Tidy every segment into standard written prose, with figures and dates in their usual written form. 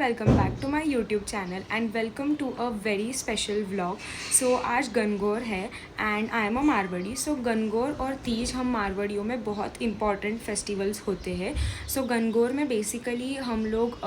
Welcome back to my YouTube channel and welcome to a very special vlog. So आज गणगौर है and I am a Marwari. So Gangaur और तीज हम मारवाड़ियों में बहुत important festivals होते हैं। सो गणगौर में बेसिकली हम लोग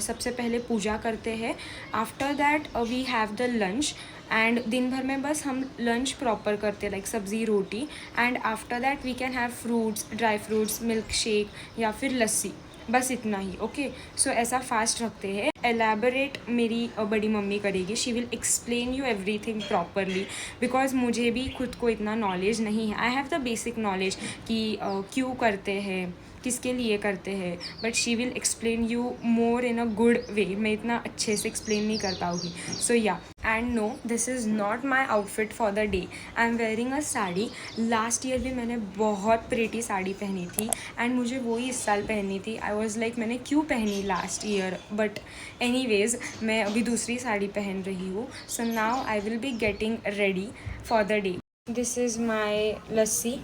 सबसे पहले पूजा करते हैं। After that we have the lunch and दिन भर में बस हम लंच प्रॉपर करते हैं like sabzi roti. And after that we can have fruits, dry fruits, milkshake या फिर लस्सी, बस इतना ही। ओके, सो ऐसा फास्ट रखते हैं। एलैबोरेट मेरी बड़ी मम्मी करेगी। She will explain you everything properly because मुझे भी खुद को इतना नॉलेज नहीं है। I have the basic knowledge कि क्यों करते हैं, किसके लिए करते हैं, but she will explain you more in a good way. मैं इतना अच्छे से एक्सप्लेन नहीं कर पाऊँगी। So yeah, and no, this is not my outfit for the day. I am wearing a sari. Last year भी मैंने बहुत प्रेटी साड़ी पहनी थी एंड मुझे वही इस साल पहननी थी। आई वॉज लाइक मैंने क्यों पहनी last year, but anyways मैं अभी दूसरी साड़ी पहन रही हूँ। So now I will be getting ready for the day. This is my lassi.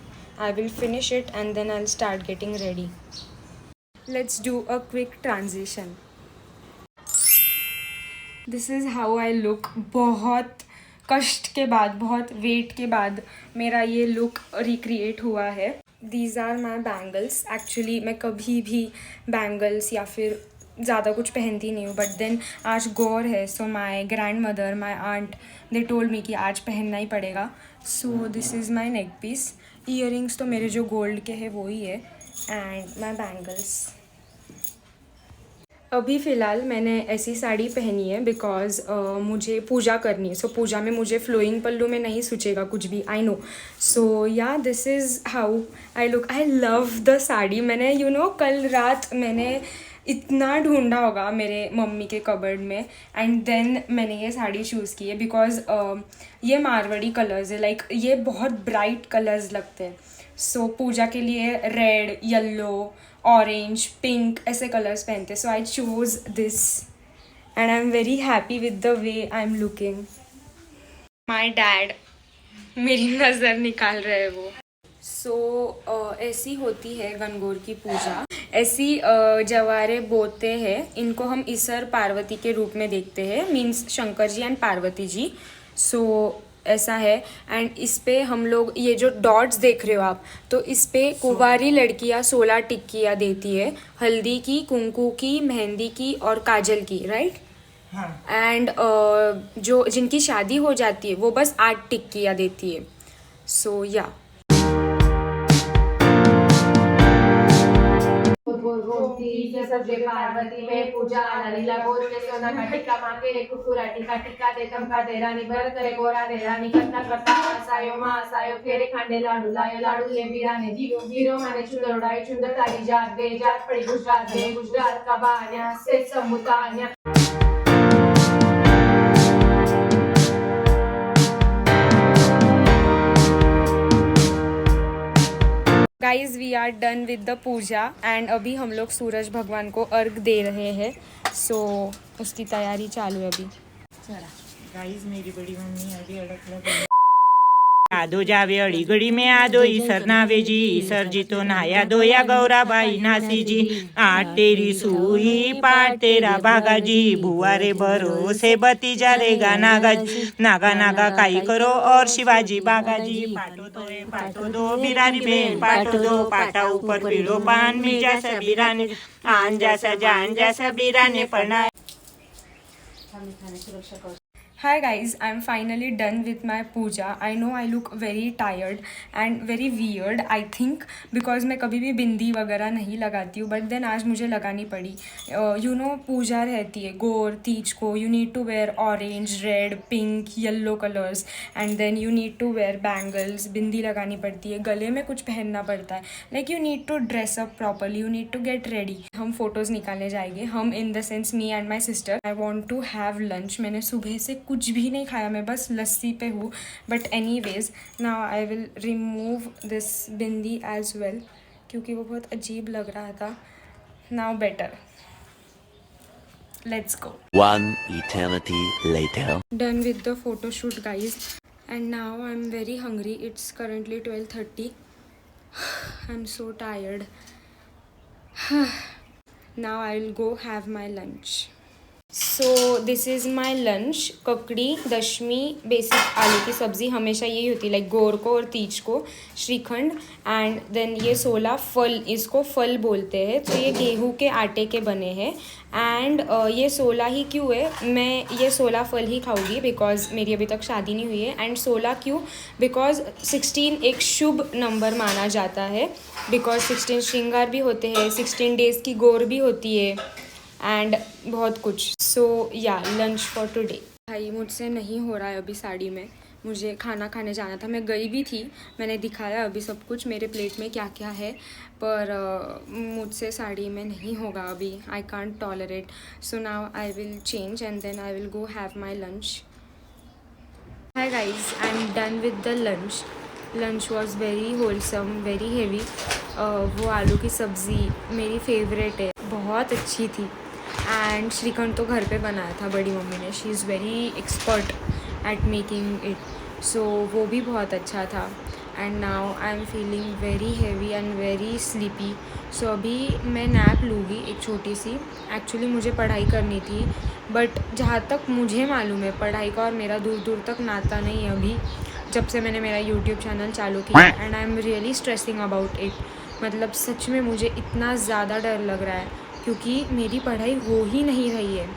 I will finish it and then I'll start getting ready. Let's do a quick transition. This is how I look. बहुत कष्ट के बाद, बहुत wait के बाद मेरा ये look recreate हुआ है. These are my bangles. Actually मैं कभी भी बैंगल्स या फिर ज़्यादा कुछ पहनती नहीं हूँ, बट देन आज गौर है, so my grandmother, my aunt, they told me कि आज पहनना ही पड़ेगा. So this is my neck piece. Earrings तो मेरे जो गोल्ड के हैं वो ही है एंड माई बैंगल्स. अभी फ़िलहाल मैंने ऐसी साड़ी पहनी है बिकॉज मुझे पूजा करनी है. सो पूजा में मुझे फ्लोइंग पल्लू में नहीं सूचेगा कुछ भी, आई know. So yeah, this is how I look. I love the sari. मैंने कल रात मैंने इतना ढूंढा होगा मेरे मम्मी के कबर्ड में एंड देन मैंने ये साड़ी चूज़ की है बिकॉज ये मारवाड़ी कलर्स है. लाइक ये बहुत ब्राइट कलर्स लगते हैं. सो पूजा के लिए रेड, येलो, ऑरेंज, पिंक ऐसे कलर्स पहनते. So I choose this and I am very happy with the way I am looking. My dad मेरी नज़र निकाल रहे हैं वो. सो ऐसी होती है गणगौर की पूजा. ऐसी जवारे बोते हैं. इनको हम ईसर पार्वती के रूप में देखते हैं, means Shankar ji and Parvati ji. So ऐसा है. एंड इस पे हम लोग ये जो डॉट्स देख रहे हो आप, तो इस पे कुंवारी लड़कियां 16 टिक्कियाँ देती है. हल्दी की, कुंकू की, मेहंदी की और काजल की, राइट. एंड जो जिनकी शादी हो जाती है वो बस 8 टिक्कियाँ देती है. सो या. सबसे पार्वती में पूजा नलीला गोर के सोना का टिक्का मांगे रे कुकुरा टिक्का टिक्का दे तमका दे रानी भरत करे गोरा दे रानी कन्ना करता सायो मा सायो फेरे खांडे लाडू लायो लाडू ले बिराने जीरो जीरो माने चुंदर उड़ाई चुंदर तारी जात दे जात पड़ी गुजरात दे गुजरात का बान्या से समुतान्या. Guys we are done with the puja and अभी हम लोग सूरज भगवान को अर्घ दे रहे हैं. सो उसकी तैयारी चालू है अभी. गाइस मेरी बड़ी मम्मी अभी अड़क आदो जावे अड़ी घड़ी में आदो ईसर नावे जी ईसर जी तो नहाया दोया गौराबाई नासी जी. आठ तेरी सुई पाठ तेरा बागा जी बुआरे भरोसे बतीजा रेगा नागा नागा नागा काई करो और शिवाजी बागा जी. पाटो दो बिरानी बेन पाटो दो पाटा ऊपर पीड़ो पान मी जैसा बिराने आन जैसा जान जैसा बिराने पढ़ना. Hi guys, I'm finally done with my puja. I know I look very tired and very weird, I think, because मैं कभी भी बिंदी वगैरह नहीं लगाती हूँ, but then आज मुझे लगानी पड़ी. पूजा रहती है गौर तीज को. You need to wear orange, red, pink, yellow colors and then you need to wear bangles. बिंदी लगानी पड़ती है, गले में कुछ पहनना पड़ता है. Like you need to dress up properly, you need to get ready. हम फोटोज़ निकालने जाएंगे. हम in the sense me and my sister. I want to have lunch. मैंने सुबह से कुछ भी नहीं खाया, मैं बस लस्सी पे हूँ. But anyways now I will remove this bindi as well क्योंकि वो बहुत अजीब लग रहा था. Now better. Let's go. One eternity later. Done with the photo shoot guys and now I'm very hungry. It's currently 12:30. I'm so tired. Now I'll go have my lunch. So this is my lunch. ककड़ी, दशमी, basic आलू की सब्ज़ी हमेशा यही होती है, like गोर को और तीज को श्रीखंड. एंड देन ये 16 फल, इसको फल बोलते हैं. तो ये गेहूं के आटे के बने हैं. एंड ये 16 ही क्यों है, मैं ये 16 फल ही खाऊंगी बिकॉज मेरी अभी तक शादी नहीं हुई है. एंड 16 क्यों, बिकॉज 16 एक शुभ नंबर माना जाता है. बिकॉज 16 श्रृंगार भी होते हैं, 16 डेज़ की गोर भी होती है एंड बहुत कुछ. सो या लंच फॉर टुडे. भाई मुझसे नहीं हो रहा है अभी साड़ी में, मुझे खाना खाने जाना था. मैं गई भी थी, मैंने दिखाया अभी सब कुछ मेरे प्लेट में क्या क्या है, पर मुझसे साड़ी में नहीं होगा अभी. I can't tolerate. So now I will change and then I will go have my lunch. Hi guys, I am done with the lunch. Lunch was very wholesome, very heavy. वो आलू की सब्ज़ी मेरी फेवरेट है, बहुत अच्छी थी. And shrikhand तो घर पे बनाया था बड़ी मम्मी ने. She is very expert at making it. So वो भी बहुत अच्छा था. And now I am feeling very heavy and very sleepy. So अभी मैं नैप लूँगी एक छोटी सी. एक्चुअली मुझे पढ़ाई करनी थी, बट जहाँ तक मुझे मालूम है पढ़ाई का और मेरा दूर दूर तक नाता नहीं है अभी, जब से मैंने मेरा यूट्यूब चैनल चालू किया. And I am really stressing about it. मतलब सच में मुझे इतना ज़्यादा डर लग रहा है क्योंकि मेरी पढ़ाई हो ही नहीं रही है.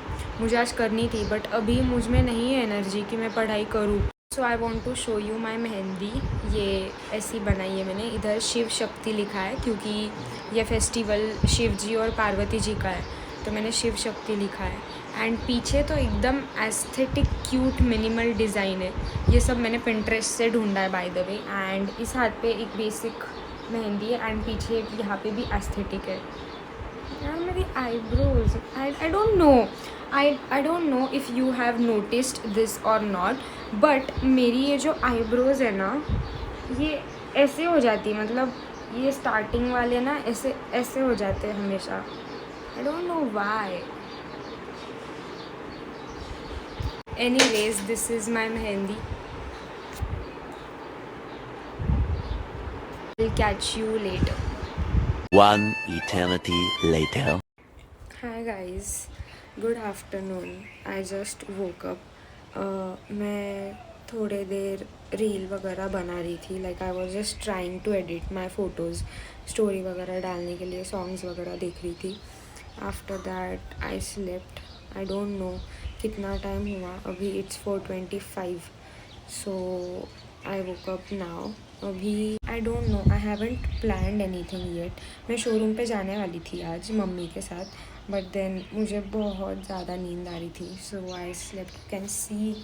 मुझे आज करनी थी बट अभी मुझ में नहीं है एनर्जी कि मैं पढ़ाई करूँ. So I want to show you my mehndi. ये ऐसी बनाई है मैंने. इधर शिव शक्ति लिखा है क्योंकि ये फेस्टिवल शिव जी और पार्वती जी का है, तो मैंने शिव शक्ति लिखा है. एंड पीछे तो एकदम एस्थेटिक क्यूट मिनिमल डिज़ाइन है. ये सब मैंने पिंटरेस्ट से ढूंढा है बाय द वे. एंड इस हाथ पे एक बेसिक मेहंदी है एंड पीछे यहाँ पे भी एस्थेटिक है. यार मेरी eyebrows, I don't know, I don't know if you have noticed this और नॉट, बट मेरी ये जो आईब्रोज है ना, ये ऐसे हो जाती है. मतलब ये स्टार्टिंग वाले ना ऐसे ऐसे हो जाते हैं हमेशा. आई don't know why. Anyways, this is my mehndi. I'll catch you later. One eternity later. Hi guys, good afternoon. I just woke up. मैं थोड़े देर रील वगैरह बना रही थी. Like I was just trying to edit my photos, story वगैरह डालने के लिए सॉन्ग्स वगैरह देख रही थी. After that I slept. I don't know कितना टाइम हुआ अभी. It's 4:25. So I woke up now. अभी I don't know, I haven't planned anything yet. मैं शोरूम पे जाने वाली थी आज मम्मी के साथ, बट देन मुझे बहुत ज़्यादा नींद आ रही थी. So I slept. You can see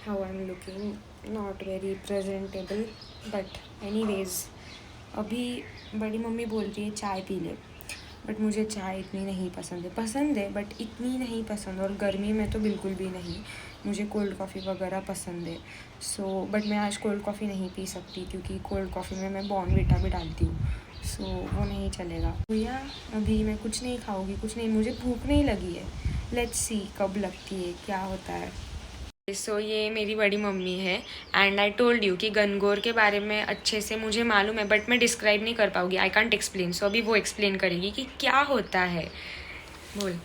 how I am looking, not very presentable, but anyways. अभी बड़ी मम्मी बोल रही है चाय पी ले, बट मुझे चाय इतनी नहीं पसंद है बट इतनी नहीं पसंद. और गर्मी में तो बिल्कुल भी नहीं. मुझे कोल्ड कॉफ़ी वगैरह पसंद है. सो बट मैं आज कोल्ड कॉफ़ी नहीं पी सकती क्योंकि कोल्ड कॉफ़ी में मैं बॉर्नविटा भी डालती हूँ. सो वो नहीं चलेगा. भैया अभी मैं कुछ नहीं खाऊंगी, कुछ नहीं. मुझे भूख नहीं लगी है. लेट्स सी कब लगती है, क्या होता है. सो ये मेरी बड़ी मम्मी है. एंड आई टोल्ड यू कि गनगौर के बारे में अच्छे से मुझे मालूम है बट मैं डिस्क्राइब नहीं कर पाऊँगी. I can't explain. सो अभी वो एक्सप्लेन करेगी कि क्या होता है. बोल.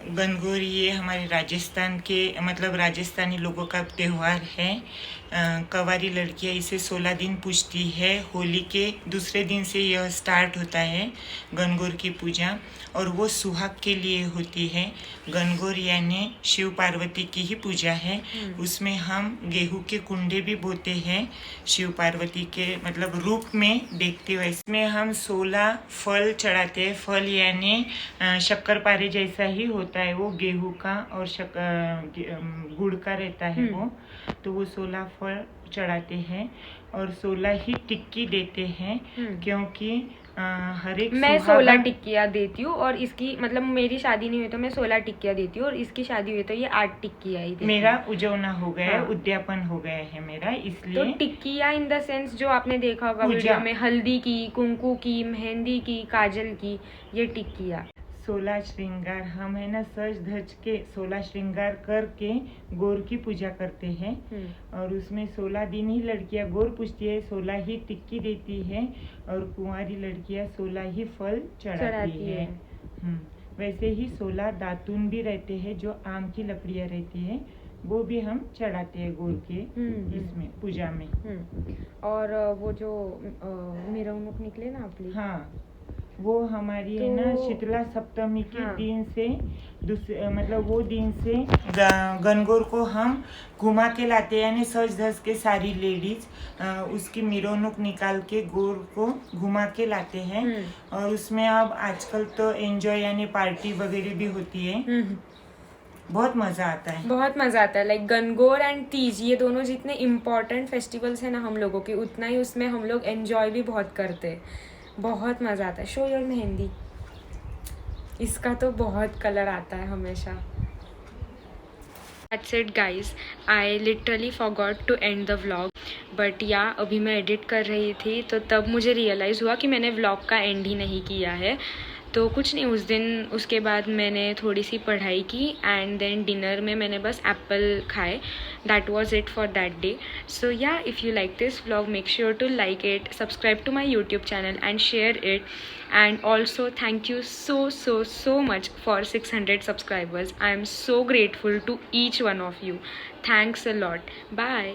गनगौर ये हमारे राजस्थान के मतलब राजस्थानी लोगों का त्यौहार है. कवारी लड़कियां इसे 16 दिन पूजती है. होली के दूसरे दिन से यह स्टार्ट होता है गनगौर की पूजा, और वो सुहाग के लिए होती है. गनगौर यानी शिव पार्वती की ही पूजा है. उसमें हम गेहूं के कुंडे भी बोते हैं शिव पार्वती के मतलब रूप में देखते हुए. इसमें हम 16 फल चढ़ाते हैं. फल यानी शक्कर पारे जैसा ही होता है वो, गेहूं का और गुड़ का रहता है वो. तो वो 16 फल चढ़ाते हैं और 16 ही टिक्की देते हैं क्योंकि हर एक मैं 16 टिक्कियाँ देती हूँ और इसकी मतलब मेरी शादी नहीं हुई तो मैं 16 टिक्कियाँ देती हूँ और इसकी शादी हुई तो ये 8 टिक्कियाँ ही देती. मेरा उजवना हो गया है. हाँ. उद्यापन हो गया है मेरा, इसलिए. तो टिक्कियाँ इन द सेंस जो आपने देखा होगा वीडियो में, हल्दी की, कुंकू की, मेहंदी की, काजल की, ये टिक्कियाँ. 16 श्रृंगार हम है ना सज धज के 16 श्रृंगार करके गौर की पूजा करते हैं. और उसमें 16 दिन ही लड़कियां गौर पूजती है, 16 ही टिक्की देती है और कुंवारी लड़कियां 16 ही फल चढ़ाती है. वैसे ही 16 दातून भी रहते हैं जो आम की लकड़ियाँ रहती है, वो भी हम चढ़ाते हैं गोर के इसमें पूजा में। और वो जो मिरवणूक निकले ना आपली, हाँ, वो हमारी है ना शीतला सप्तमी के दिन से मतलब वो दिन से गणगौर को हम घुमा के लाते हैं, यानी सज धज के सारी लेडीज उसकी मिरवणूक निकाल के गौर को घुमा के लाते हैं। और उसमें अब आजकल तो एंजॉय यानी पार्टी वगैरह भी होती है, बहुत मजा आता है। बहुत मजा आता है। लाइक गणगौर एंड तीज, ये दोनों जितने इम्पोर्टेंट फेस्टिवल्स हैं ना हम लोगों के, उतना ही उसमें हम लोग एंजॉय भी बहुत करते हैं। बहुत मजा आता है। शो योर मेहंदी, इसका तो बहुत कलर आता है हमेशा। That's it guys, I literally forgot to end the vlog, but या अभी मैं एडिट कर रही थी तो तब मुझे रियलाइज़ हुआ कि मैंने व्लॉग का एंड ही नहीं किया है। तो कुछ नहीं, उस दिन उसके बाद मैंने थोड़ी सी पढ़ाई की एंड देन डिनर में मैंने बस एप्पल खाए। That was it for that day. So yeah, if you like this vlog, make sure to like it, subscribe to my YouTube channel and share it. And also thank you so much for 600 subscribers. I am so grateful to each one of you. Thanks a lot. Bye.